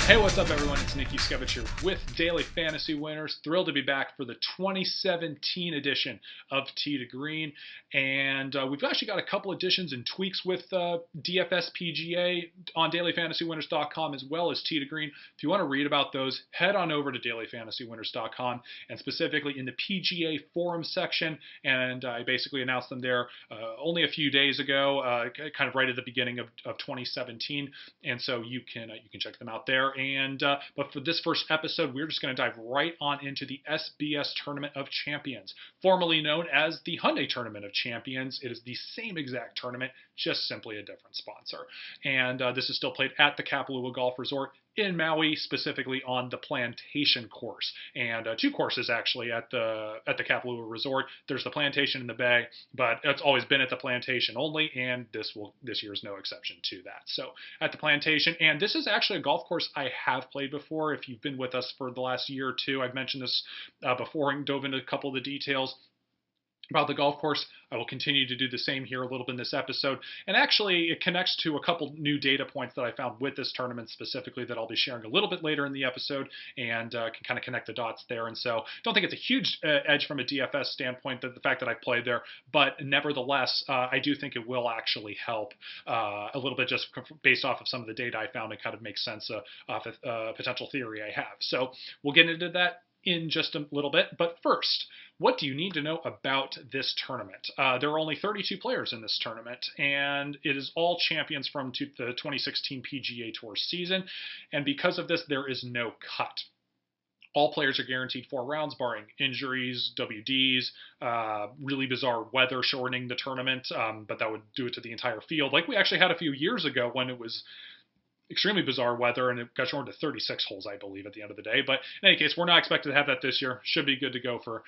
Hey, what's up, everyone? It's Nicky Skevich here with Daily Fantasy Winners. Thrilled to be back for the 2017 edition of Tee to Green. And we've actually got a couple additions and tweaks with DFS PGA on DailyFantasyWinners.com as well as Tee to Green. If you want to read about those, head on over to DailyFantasyWinners.com and specifically in the PGA forum section. And I basically announced them there only a few days ago, kind of right at the beginning of 2017. And so you can check them out there. And but for this first episode, we're just going to dive right on into the SBS Tournament of Champions, formerly known as the Hyundai Tournament of Champions. It is the same exact tournament, just simply a different sponsor. And this is still played at the Kapalua Golf Resort in Maui, specifically on the Plantation course, and two courses actually at the Kapalua Resort. There's the Plantation in the Bay, but it's always been at the Plantation only, and this year is no exception to that. So at the Plantation, and this is actually a golf course I have played before. If you've been with us for the last year or two, I've mentioned this before and dove into a couple of the details about the golf course. I will continue to do the same here a little bit in this episode. And actually, it connects to a couple new data points that I found with this tournament specifically that I'll be sharing a little bit later in the episode, and can kind of connect the dots there. And so don't think it's a huge edge from a DFS standpoint, the fact that I played there, but nevertheless, I do think it will actually help a little bit just based off of some of the data I found. It kind of makes sense off a potential theory I have. So we'll get into that in just a little bit. But first, what do you need to know about this tournament? There are only 32 players in this tournament, and it is all champions from the 2016 PGA Tour season. And because of this, there is no cut. All players are guaranteed 4 rounds, barring injuries, WDs, really bizarre weather shortening the tournament, but that would do it to the entire field, like we actually had a few years ago when it was extremely bizarre weather, and it got shortened to 36 holes, I believe, at the end of the day. But in any case, we're not expected to have that this year. Should be good to go for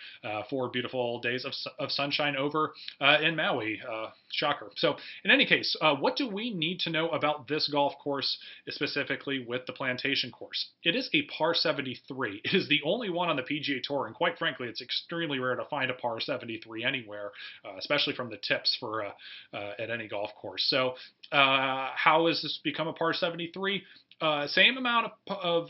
4 beautiful days of sunshine over in Maui. Shocker. So in any case, what do we need to know about this golf course, specifically with the Plantation course? It is a par 73. It is the only one on the PGA Tour, and quite frankly, it's extremely rare to find a par 73 anywhere, especially from the tips for at any golf course. So how has this become a par 73? Same amount of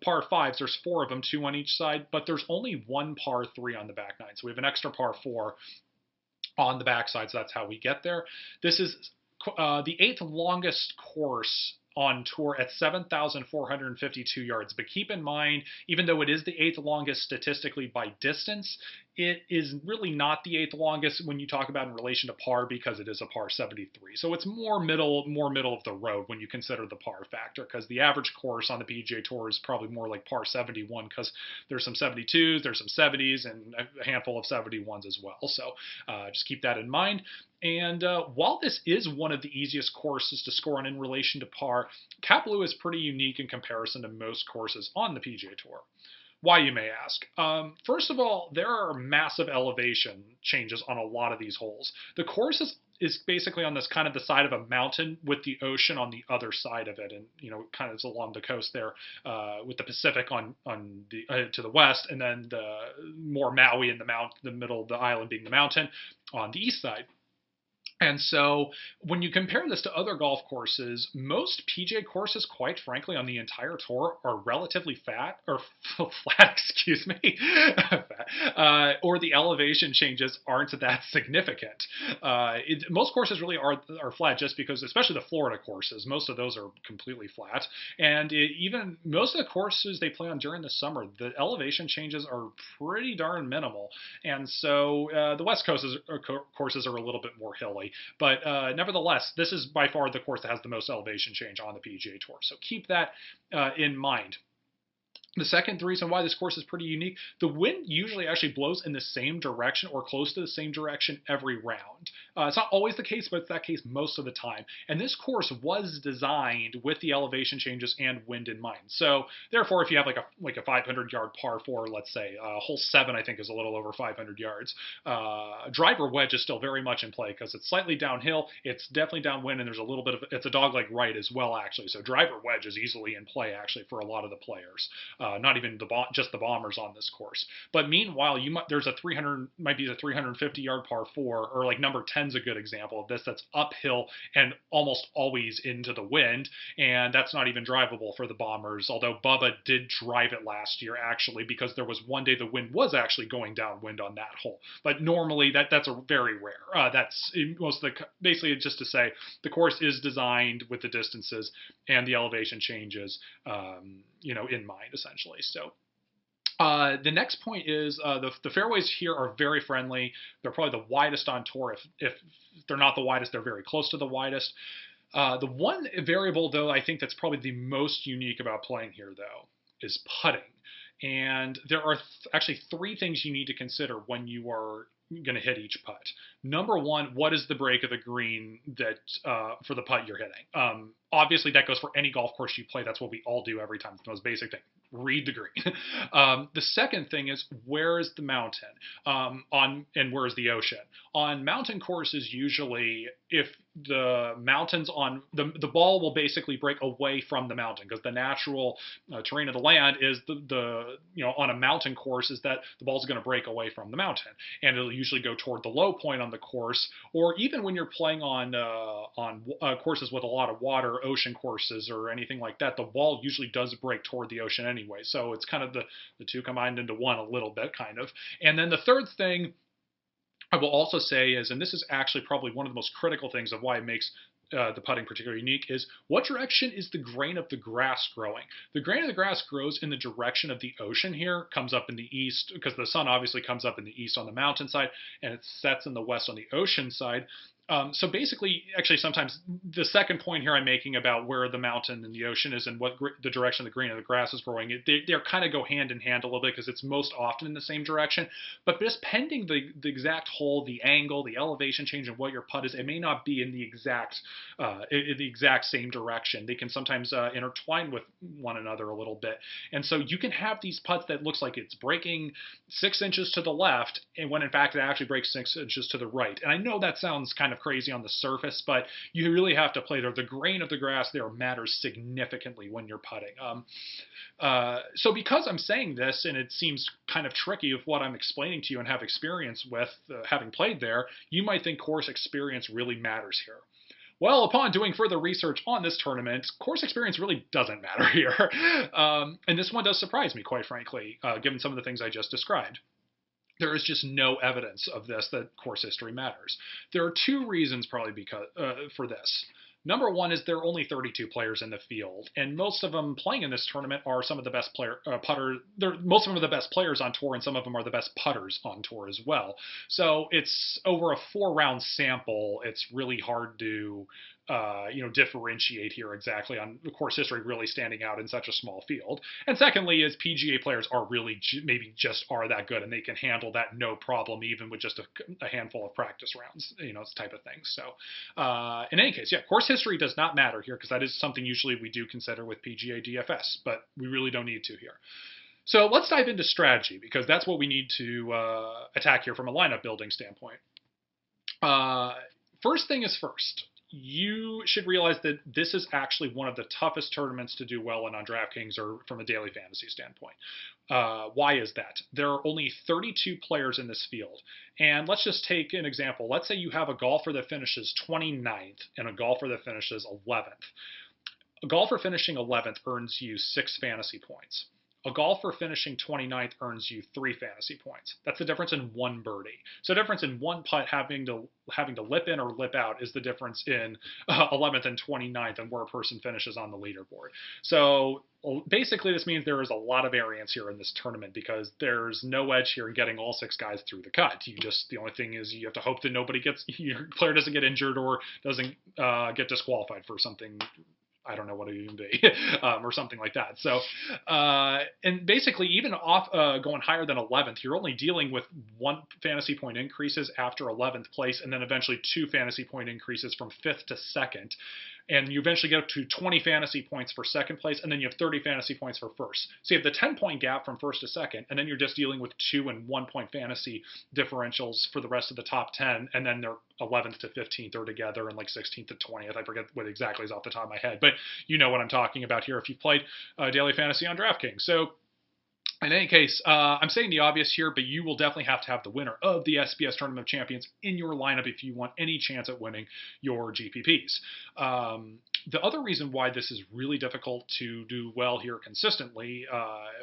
par 5s. There's 4 of them, 2 on each side, but there's only 1 par 3 on the back 9. So we have an extra par 4 on the backside, so that's how we get there. This is the 8th longest course on tour at 7,452 yards. But keep in mind, even though it is the 8th longest statistically by distance, it is really not the 8th longest when you talk about in relation to par, because it is a par 73. So it's more middle of the road when you consider the par factor, because the average course on the PGA Tour is probably more like par 71, because there's some 72s, there's some 70s, and a handful of 71s as well. So just keep that in mind. And while this is one of the easiest courses to score on in relation to par, Kapalua is pretty unique in comparison to most courses on the PGA Tour. Why, you may ask? First of all, there are massive elevation changes on a lot of these holes. The course is basically on this kind of the side of a mountain with the ocean on the other side of it, and kind of is along the coast there, with the Pacific on the to the west, and then the more Maui in the middle of the island being the mountain on the east side. And so when you compare this to other golf courses, most PGA courses, quite frankly, on the entire tour are relatively flat, excuse me, or the elevation changes aren't that significant. Most courses really are flat, just because, especially the Florida courses, most of those are completely flat. And even most of the courses they play on during the summer, the elevation changes are pretty darn minimal. And so the West Coast courses are a little bit more hilly. But nevertheless, this is by far the course that has the most elevation change on the PGA Tour. So keep that in mind. The second reason why this course is pretty unique, the wind usually actually blows in the same direction or close to the same direction every round. It's not always the case, but it's that case most of the time. And this course was designed with the elevation changes and wind in mind. So therefore, if you have like a 500-yard par 4, let's say, hole 7 I think is a little over 500 yards, driver wedge is still very much in play because it's slightly downhill, it's definitely downwind, and there's a little bit of, it's a dogleg right as well, actually. So driver wedge is easily in play, actually, for a lot of the players. not even just the Bombers on this course. But meanwhile, there's a 350-yard par 4, or like number 10's a good example of this. That's uphill and almost always into the wind, and that's not even drivable for the Bombers. Although Bubba did drive it last year actually, because there was one day the wind was actually going downwind on that hole. But normally that's a very rare. That's most of the basically just to say the course is designed with the distances and the elevation changes, in mind essentially. So. The next point is the fairways here are very friendly. They're probably the widest on tour. If they're not the widest, they're very close to the widest. The one variable, though, I think that's probably the most unique about playing here, though, is putting. And there are actually 3 things you need to consider when you are going to hit each putt. Number one, what is the break of the green that for the putt you're hitting? Obviously, that goes for any golf course you play. That's what we all do every time. It's the most basic thing. Read the green. The second thing is, where is the mountain and where is the ocean? On mountain courses, usually, if the mountain's on, the ball will basically break away from the mountain, because the natural terrain of the land is on a mountain course is that the ball's going to break away from the mountain, and it'll usually go toward the low point on the course. Or even when you're playing on courses with a lot of water, ocean courses or anything like that, the ball usually does break toward the ocean anyway. So it's kind of the two combined into one a little bit, kind of. And then the third thing I will also say is, and this is actually probably one of the most critical things of why it makes the putting particularly unique, is what direction is the grain of the grass growing? The grain of the grass grows in the direction of the ocean here, comes up in the east, because the sun obviously comes up in the east on the mountainside, and it sets in the west on the ocean side. So basically, actually, sometimes the second point here I'm making about where the mountain and the ocean is and what the direction the green of the grass is growing, they kind of go hand in hand a little bit, because it's most often in the same direction. But just pending the exact hole, the angle, the elevation change, and what your putt is, it may not be in the exact same direction. They can sometimes intertwine with one another a little bit. And so you can have these putts that looks like it's breaking 6 inches to the left, and when in fact it actually breaks 6 inches to the right. And I know that sounds kind of crazy on the surface, but you really have to play there. The grain of the grass there matters significantly when you're putting. So because I'm saying this, and it seems kind of tricky with what I'm explaining to you and have experience with, having played there, you might think course experience really matters here. Well, upon doing further research on this tournament, course experience really doesn't matter here. And this one does surprise me, quite frankly, given some of the things I just described. There is just no evidence of this, that course history matters. There are 2 reasons probably for this. Number one is there are only 32 players in the field, and most of them playing in this tournament are some of the best putters. Most of them are the best players on tour, and some of them are the best putters on tour as well. So it's over a 4-round sample. It's really hard to differentiate here exactly on the course history really standing out in such a small field. And secondly is PGA players are really maybe just are that good, and they can handle that no problem, even with just a handful of practice rounds, this type of thing. So in any case, yeah, course history does not matter here, because that is something usually we do consider with PGA DFS, but we really don't need to here. So let's dive into strategy, because that's what we need to attack here from a lineup building standpoint. First thing is first. You should realize that this is actually one of the toughest tournaments to do well in on DraftKings or from a daily fantasy standpoint. Why is that? There are only 32 players in this field. And let's just take an example. Let's say you have a golfer that finishes 29th and a golfer that finishes 11th. A golfer finishing 11th earns you 6 fantasy points. A golfer finishing 29th earns you 3 fantasy points. That's the difference in 1 birdie. So the difference in 1 putt having to lip in or lip out is the difference in 11th and 29th and where a person finishes on the leaderboard. So basically this means there is a lot of variance here in this tournament, because there's no edge here in getting all 6 guys through the cut. The only thing is you have to hope that your player doesn't get injured or doesn't get disqualified for something. I don't know what it would even be, or something like that. So, and basically, even off going higher than 11th, you're only dealing with 1 fantasy point increases after 11th place, and then eventually 2 fantasy point increases from 5th to 2nd. And you eventually get up to 20 fantasy points for 2nd place, and then you have 30 fantasy points for 1st. So you have the 10-point gap from 1st to 2nd, and then you're just dealing with 2 and 1-point fantasy differentials for the rest of the top 10, and then they're 11th to 15th are together, and like 16th to 20th. I forget what exactly is off the top of my head, but you know what I'm talking about here if you've played daily fantasy on DraftKings. So In any case, I'm saying the obvious here, but you will definitely have to have the winner of the SBS Tournament of Champions in your lineup if you want any chance at winning your GPPs. The other reason why this is really difficult to do well here consistently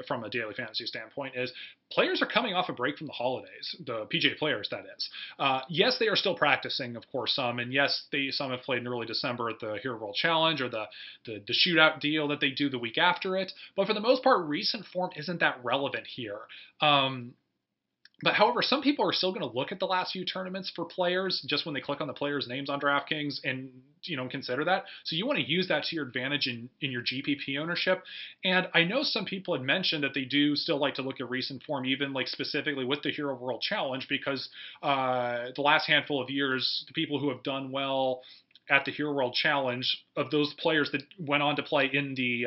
from a daily fantasy standpoint is players are coming off a break from the holidays, the PGA players, that is. Yes, they are still practicing, of course, some, and yes, some have played in early December at the Hero World Challenge or the shootout deal that they do the week after it, but for the most part, recent form isn't that relevant here. But however, some people are still going to look at the last few tournaments for players just when they click on the players' names on DraftKings and consider that. So you want to use that to your advantage in your GPP ownership. And I know some people had mentioned that they do still like to look at recent form, even like specifically with the Hero World Challenge, because the last handful of years, the people who have done well at the Hero World Challenge, of those players that went on to play in the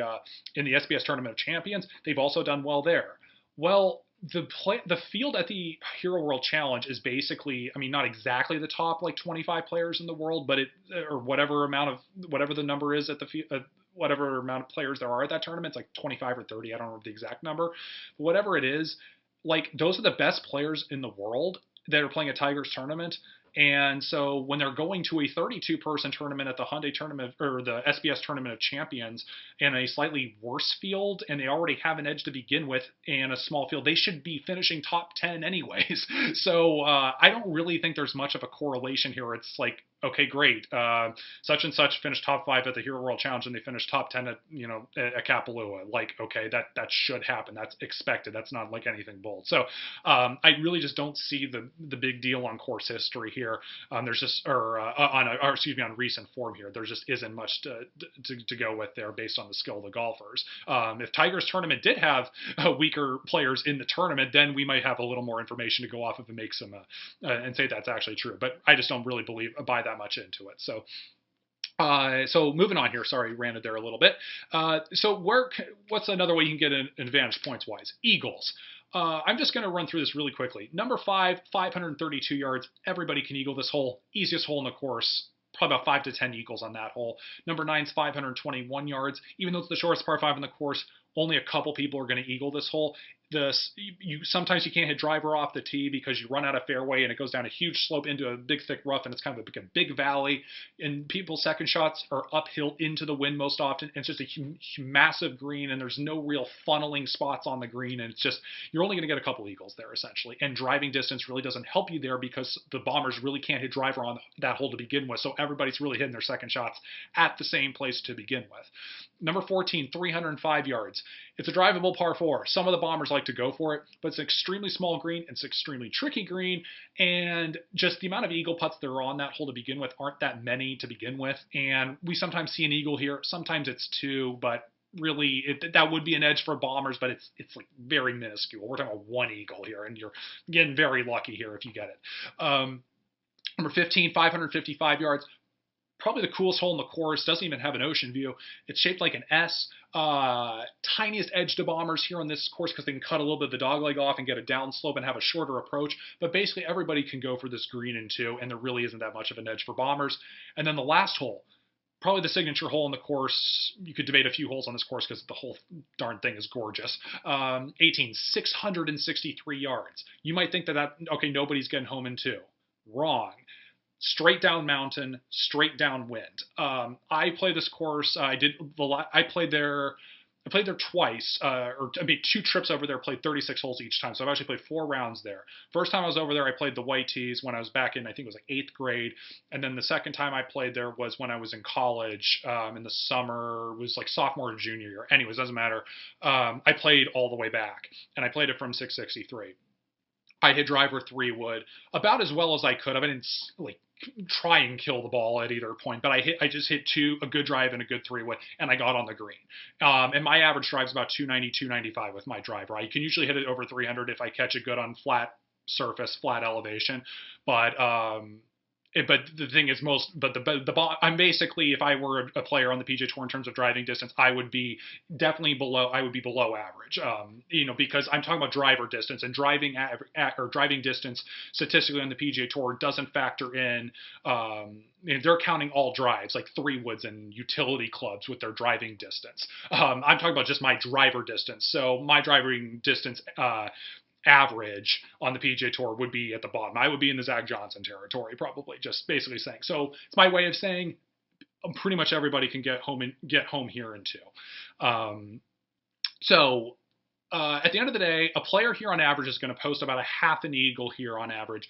SBS Tournament of Champions, they've also done well there. Well, the field at the Hero World Challenge is basically, I mean, not exactly the top like 25 players in the world, but or whatever the number is at the whatever amount of players there are at that tournament. It's like 25 or 30. I don't know the exact number, but whatever it is, like those are the best players in the world that are playing a Tigers tournament. And so when they're going to a 32-person tournament at the Hyundai Tournament or the SBS Tournament of Champions in a slightly worse field, and they already have an edge to begin with in a small field, they should be finishing top 10 anyways. So I don't really think there's much of a correlation here. It's like, okay, great, such and such finished top 5 at the Hero World Challenge, and they finished top 10 at at Kapalua. Like, okay, that should happen. That's expected. That's not like anything bold. So I really just don't see the big deal on course history here. There's just on recent form here. There just isn't much to go with there based on the skill of the golfers. If Tigers tournament did have weaker players in the tournament, then we might have a little more information to go off of and make some and say that's actually true. But I just don't really buy that much into it. So. So moving on here, sorry, ranted there a little bit. What's another way you can get an advantage points-wise? Eagles. I'm just going to run through this really quickly. Number 5, 532 yards. Everybody can eagle this hole. Easiest hole in the course. Probably about 5 to 10 eagles on that hole. Number 9 is 521 yards. Even though it's the shortest par 5 in the course, only a couple people are going to eagle this hole. Sometimes you can't hit driver off the tee because you run out of fairway and it goes down a huge slope into a big thick rough, and it's kind of a big valley, and people's second shots are uphill into the wind most often, and it's just a massive green, and there's no real funneling spots on the green, and it's just, you're only going to get a couple eagles there essentially, and driving distance really doesn't help you there because the bombers really can't hit driver on that hole to begin with, so everybody's really hitting their second shots at the same place to begin with. Number 14, 305 yards. It's a drivable par 4. Some of the bombers like to go for it, but it's an extremely small green. It's an extremely tricky green, and just the amount of eagle putts that are on that hole to begin with aren't that many to begin with, and we sometimes see an eagle here. Sometimes it's 2, but really that would be an edge for bombers, but it's like very minuscule. We're talking about 1 eagle here, and you're getting very lucky here if you get it. Number 15, 555 yards. Probably the coolest hole in the course. Doesn't even have an ocean view. It's shaped like an S. Tiniest edge to bombers here on this course because they can cut a little bit of the dogleg off and get a downslope and have a shorter approach. But basically everybody can go for this green in 2, and there really isn't that much of an edge for bombers. And then the last hole, probably the signature hole in the course. You could debate a few holes on this course because the whole darn thing is gorgeous. 18, 663 yards. You might think that okay, nobody's getting home in 2. Wrong. Straight down mountain, straight down wind. I play this course. I played there twice, or I mean 2 trips over there. Played 36 holes each time, so I've actually played 4 rounds there. First time I was over there, I played the white tees when I was back in, I think it was like 8th grade, and then the second time I played there was when I was in college in the summer. It was like sophomore or junior year. Anyways, doesn't matter. I played all the way back, and I played it from 663. I hit driver 3 wood about as well as I could. I didn't like try and kill the ball at either point, but I just hit a good drive and a good 3 wood, and I got on the green. And my average drive is about 290, 295 with my driver. I can usually hit it over 300 if I catch it good on flat surface, flat elevation, but But the thing is, I'm basically, if I were a player on the PGA Tour in terms of driving distance, I would be definitely below. I would be below average. Because I'm talking about driver distance, and driving distance statistically on the PGA Tour doesn't factor in. They're counting all drives, like 3-woods and utility clubs with their driving distance. I'm talking about just my driver distance. So my driving distance. Average on the PGA Tour would be at the bottom. I would be in the Zach Johnson territory, probably, just basically saying. So it's my way of saying pretty much everybody can get home here in two. At the end of the day, a player here on average is going to post about a half an eagle here on average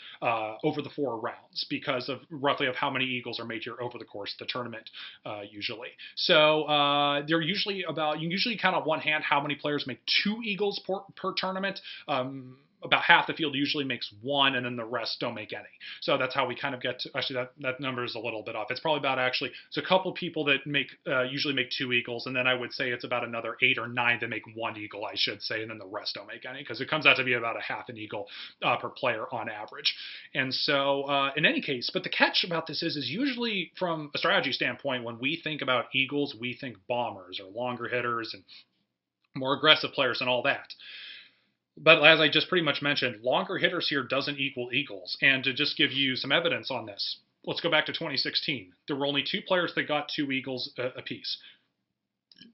over the 4 rounds, because of roughly of how many eagles are made here over the course of the tournament usually. So they're usually you can usually count on one hand how many players make 2 eagles per tournament. About half the field usually makes 1, and then the rest don't make any. So that's how we kind of get to, actually that number is a little bit off. It's probably about it's a couple people that usually make 2 eagles, and then I would say it's about another 8 or 9 that make 1 eagle, I should say, and then the rest don't make any, because it comes out to be about a half an eagle per player on average. And so in any case, but the catch about this is usually from a strategy standpoint, when we think about eagles, we think bombers or longer hitters and more aggressive players and all that. But as I just pretty much mentioned, longer hitters here doesn't equal eagles. And to just give you some evidence on this, let's go back to 2016. There were only 2 players that got 2 eagles apiece.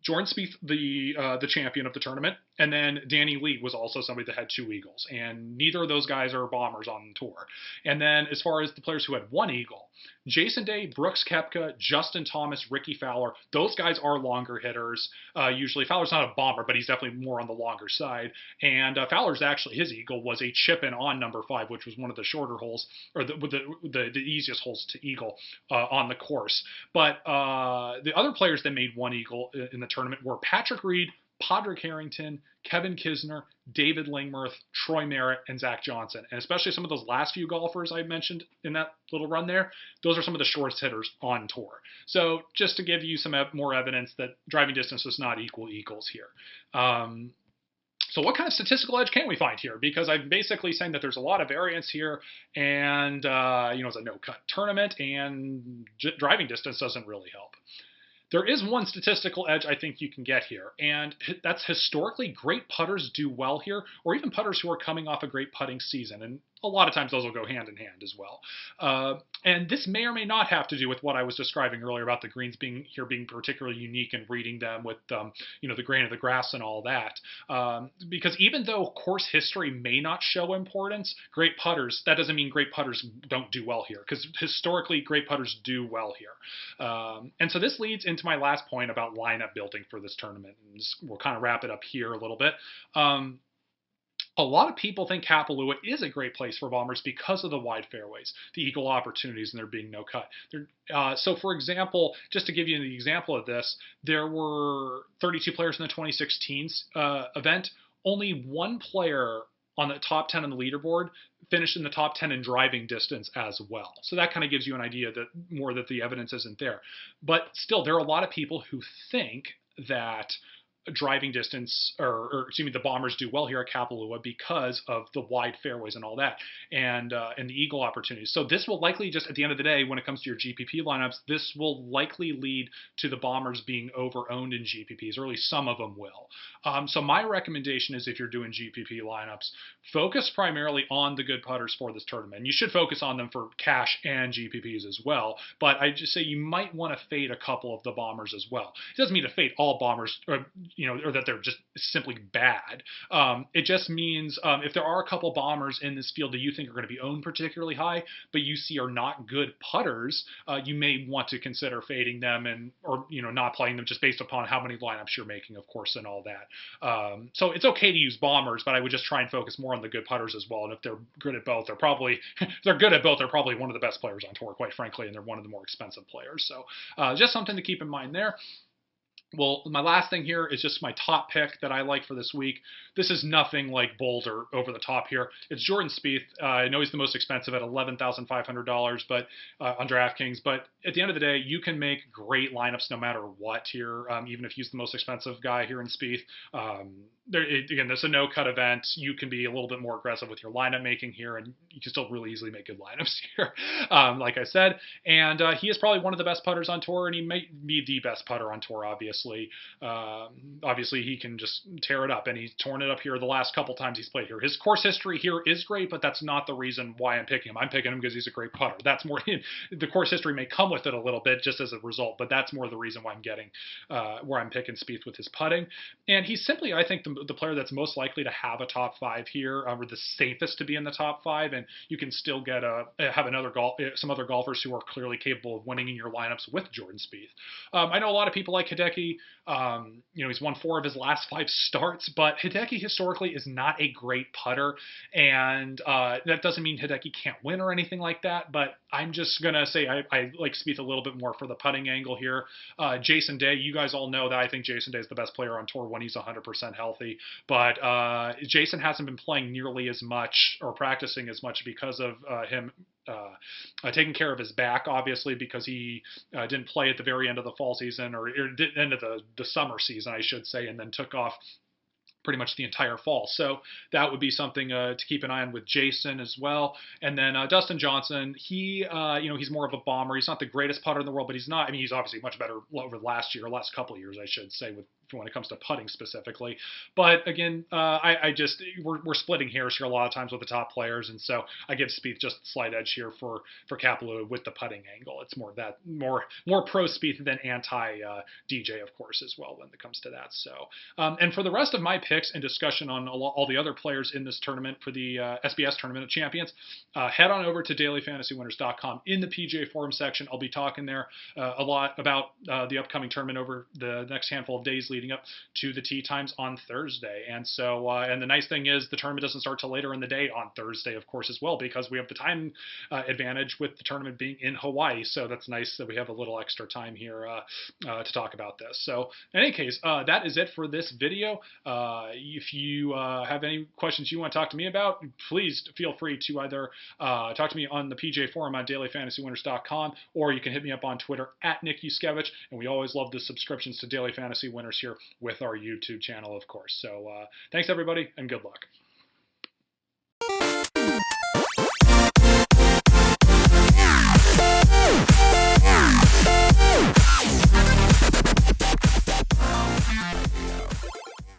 Jordan Spieth, the champion of the tournament, and then Danny Lee was also somebody that had 2 eagles, and neither of those guys are bombers on the tour. And then as far as the players who had 1 eagle, Jason Day, Brooks Koepka, Justin Thomas, Ricky Fowler, those guys are longer hitters. Usually Fowler's not a bomber, but he's definitely more on the longer side. And Fowler's actually, his eagle was a chip-in on number 5, which was one of the shorter holes, or the easiest holes to eagle on the course. But the other players that made 1 eagle in the tournament were Patrick Reed, Padraig Harrington, Kevin Kisner, David Lingmerth, Troy Merritt, and Zach Johnson. And especially some of those last few golfers I mentioned in that little run there, those are some of the shortest hitters on tour. So just to give you some more evidence that driving distance does not equal eagles here. So what kind of statistical edge can we find here? Because I'm basically saying that there's a lot of variance here, and it's a no-cut tournament, and driving distance doesn't really help. There is one statistical edge I think you can get here, and that's historically great putters do well here, or even putters who are coming off a great putting season. And a lot of times those will go hand in hand as well. And this may or may not have to do with what I was describing earlier about the greens being particularly unique and reading them with the grain of the grass and all that. Because even though course history may not show importance, great putters, that doesn't mean great putters don't do well here, because historically great putters do well here. And so this leads into my last point about lineup building for this tournament. And we'll kind of wrap it up here a little bit. A lot of people think Kapalua is a great place for bombers because of the wide fairways, the eagle opportunities, and there being no cut. So, for example, just to give you an example of this, there were 32 players in the 2016 event. Only 1 player on the top 10 on the leaderboard finished in the top 10 in driving distance as well. So that kind of gives you an idea that the evidence isn't there. But still, there are a lot of people who think that driving distance, the bombers do well here at Kapalua because of the wide fairways and all that, and the eagle opportunities. So this will likely, just at the end of the day, when it comes to your GPP lineups, this will likely lead to the bombers being over-owned in GPPs, or at least some of them will. So my recommendation is, if you're doing GPP lineups, focus primarily on the good putters for this tournament. And you should focus on them for cash and GPPs as well, but I just say you might want to fade a couple of the bombers as well. It doesn't mean to fade all bombers, or that they're just simply bad. It just means if there are a couple bombers in this field that you think are going to be owned particularly high, but you see are not good putters, you may want to consider fading them or not playing them, just based upon how many lineups you're making, of course, and all that. So it's okay to use bombers, but I would just try and focus more on the good putters as well. And if they're good at both, they're probably one of the best players on tour, quite frankly, and they're one of the more expensive players. So just something to keep in mind there. Well, my last thing here is just my top pick that I like for this week. This is nothing like bold or over the top here. It's Jordan Spieth. I know he's the most expensive at $11,500, but on DraftKings. But at the end of the day, you can make great lineups no matter what here, even if he's the most expensive guy here in Spieth. Again, this is a no-cut event. You can be a little bit more aggressive with your lineup making here, and you can still really easily make good lineups here, like I said. And he is probably one of the best putters on tour, and he may be the best putter on tour, obviously. Obviously, he can just tear it up, and he's torn it up here the last couple times he's played here. His course history here is great, but that's not the reason why I'm picking him. I'm picking him because he's a great putter. That's more the course history may come with it a little bit just as a result, but that's more the reason why I'm getting where I'm picking Spieth with his putting. And he's simply, I think, the player that's most likely to have a top five here, or the safest to be in the top five, and you can still get some other golfers who are clearly capable of winning in your lineups with Jordan Spieth. I know a lot of people like Hideki. He's won 4 of his last 5 starts, but Hideki historically is not a great putter, and that doesn't mean Hideki can't win or anything like that, but I'm just going to say I like Spieth a little bit more for the putting angle here. Jason Day, you guys all know that I think Jason Day is the best player on tour when he's 100% healthy, but Jason hasn't been playing nearly as much or practicing as much because of him taking care of his back, obviously, because he didn't play at the very end of the fall season, or end of the summer season, I should say, and then took off pretty much the entire fall. So that would be something to keep an eye on with Jason as well. And then Dustin Johnson, he's more of a bomber. He's not the greatest putter in the world, but he's obviously much better over the last couple of years, I should say, when it comes to putting specifically. But again, we're splitting hairs here a lot of times with the top players, and so I give Spieth just a slight edge here for Kapalua with the putting angle. It's more pro Spieth than anti DJ, of course, as well when it comes to that. So and for the rest of my picks and discussion on all the other players in this tournament for the SBS Tournament of Champions, head on over to DailyFantasyWinners.com. In the PGA Forum section, I'll be talking there a lot about the upcoming tournament over the next handful of days leading up to the tee times on Thursday. And so, and the nice thing is the tournament doesn't start till later in the day on Thursday, of course, as well, because we have the time advantage with the tournament being in Hawaii. So that's nice that we have a little extra time here to talk about this. So in any case, that is it for this video. If you have any questions you want to talk to me about, please feel free to either talk to me on the PGA Forum on DailyFantasyWinners.com, or you can hit me up on Twitter at Nick Yuskevich. And we always love the subscriptions to Daily Fantasy Winners here with our YouTube channel, of course. So thanks, everybody, and good luck.